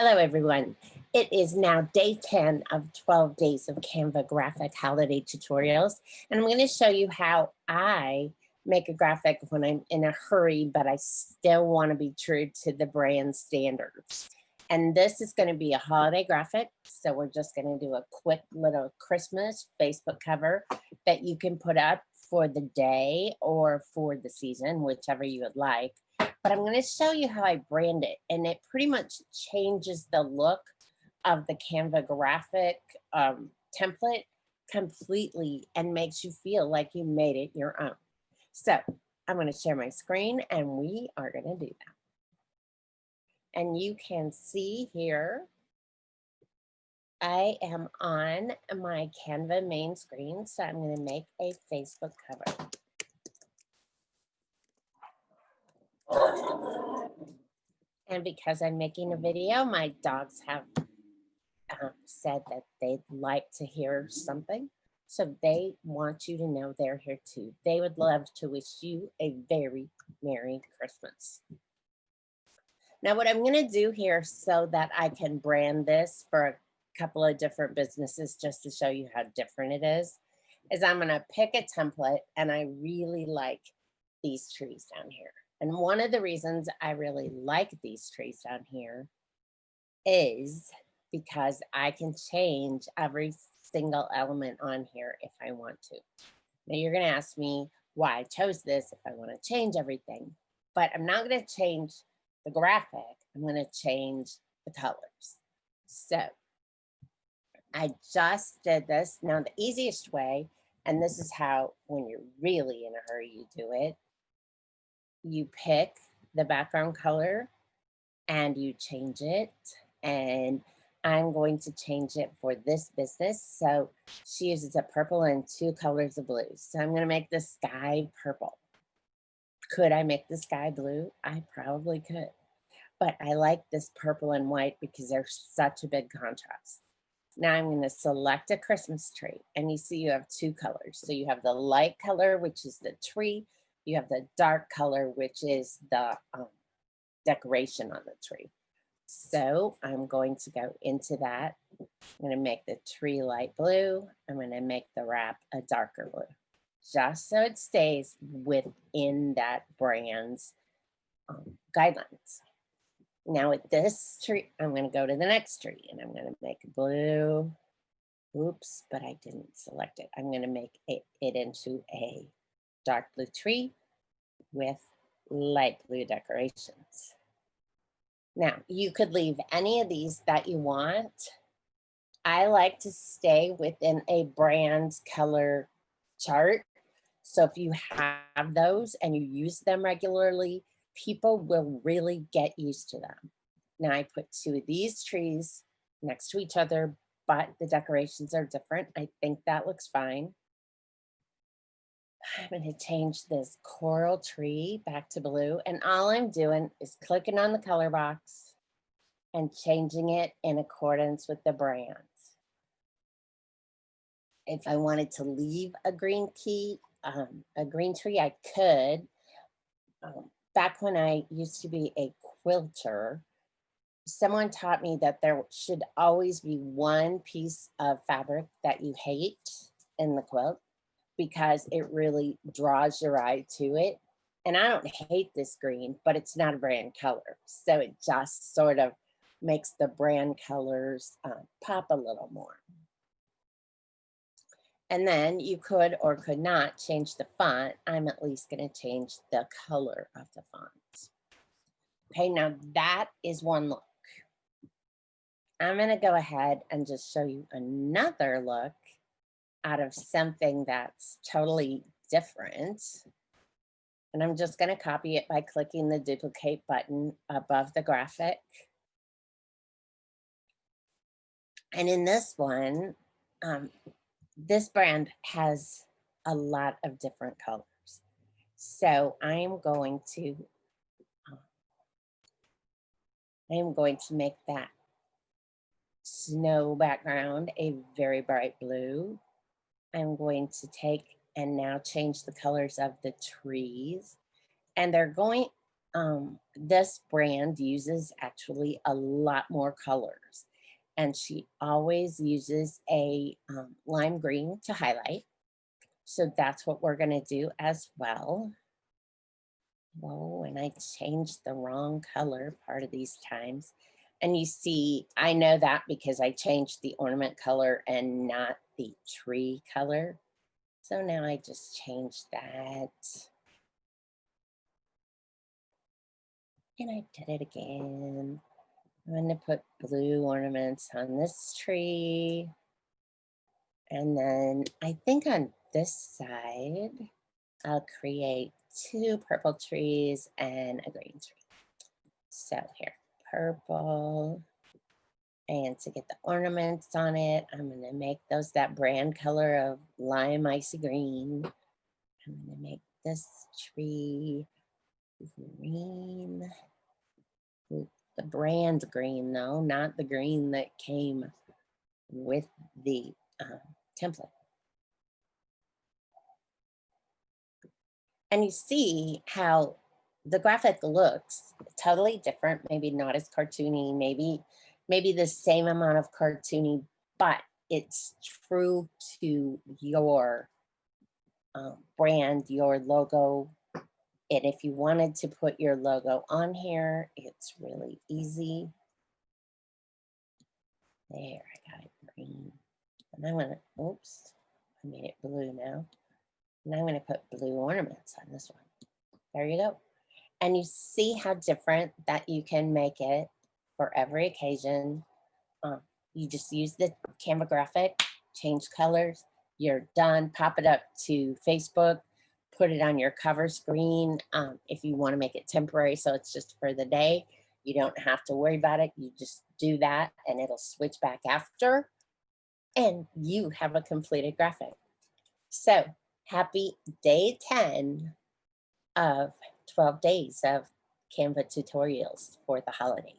Hello, everyone. It is now day 10 of 12 days of Canva graphic holiday tutorials. And I'm going to show you how I make a graphic when I'm in a hurry, but I still want to be true to the brand standards. And this is going to be a holiday graphic. So we're just going to do a quick little Christmas Facebook cover that you can put up for the day or for the season, whichever you would like. But I'm going to show you how I brand it, and it pretty much changes the look of the Canva graphic template completely and makes you feel like you made it your own. So I'm going to share my screen and we are going to do that. And you can see here, I am on my Canva main screen. So I'm going to make a Facebook cover. And because I'm making a video, my dogs have said that they'd like to hear something. So they want you to know they're here too. They would love to wish you a very Merry Christmas. Now, what I'm going to do here so that I can brand this for a couple of different businesses, just to show you how different it is I'm going to pick a template, and I really like these trees down here. And one of the reasons I really like these trees down here is because I can change every single element on here if I want to. Now you're going to ask me why I chose this if I want to change everything, but I'm not going to change the graphic. I'm going to change the colors. So I just did this. Now the easiest way, and this is how when you're really in a hurry you do it, you pick the background color and you change it. And I'm going to change it for this business. So she uses a purple and 2 colors of blue. So I'm going to make the sky purple. Could I make the sky blue? I probably could. But I like this purple and white because they're such a big contrast. Now I'm going to select a Christmas tree. And you see you have 2 colors. So you have the light color, which is the tree. You have the dark color, which is the decoration on the tree. So I'm going to go into that. I'm going to make the tree light blue. I'm going to make the wrap a darker blue, just so it stays within that brand's guidelines. Now with this tree, I'm going to go to the next tree and I'm going to make blue. Oops, but I didn't select it. I'm going to make it into a dark blue tree with light blue decorations. Now, you could leave any of these that you want. I like to stay within a brand color chart. So if you have those and you use them regularly, people will really get used to them. Now I put 2 of these trees next to each other, but the decorations are different. I think that looks fine. I'm going to change this coral tree back to blue. And all I'm doing is clicking on the color box and changing it in accordance with the brands. If I wanted to leave a green tree, I could. Back when I used to be a quilter, someone taught me that there should always be one piece of fabric that you hate in the quilt, because it really draws your eye to it. And I don't hate this green, but it's not a brand color. So it just sort of makes the brand colors pop a little more. And then you could or could not change the font. I'm at least going to change the color of the font. Okay, now that is one look. I'm going to go ahead and just show you another look out of something that's totally different. And I'm just going to copy it by clicking the duplicate button above the graphic. And in this one, this brand has a lot of different colors. So I am going to make that snow background a very bright blue. I'm going to take and now change the colors of the trees. And they're going, this brand uses actually a lot more colors. And she always uses a lime green to highlight. So that's what we're going to do as well. Whoa, and I changed the wrong color part of these times. And you see, I know that because I changed the ornament color and not the tree color. So now I just changed that. And I did it again. I'm going to put blue ornaments on this tree. And then I think on this side, I'll create 2 purple trees and a green tree. So here, purple. And to get the ornaments on it, I'm going to make those that brand color of lime icy green. I'm going to make this tree green. The brand green though, not the green that came with the template. And you see how the graphic looks totally different, maybe not as cartoony, maybe the same amount of cartoony, but it's true to your brand, your logo. And if you wanted to put your logo on here, it's really easy. There, I got it green. And I'm gonna, oops, I made it blue now. And I'm gonna put blue ornaments on this one. There you go. And you see how different that you can make it for every occasion. You just use the Canva graphic, change colors, you're done. Pop it up to Facebook, put it on your cover screen. If you want to make it temporary, so it's just for the day, you don't have to worry about it. You just do that and it'll switch back after, and you have a completed graphic. So happy day 10 of 12 days of Canva tutorials for the holidays.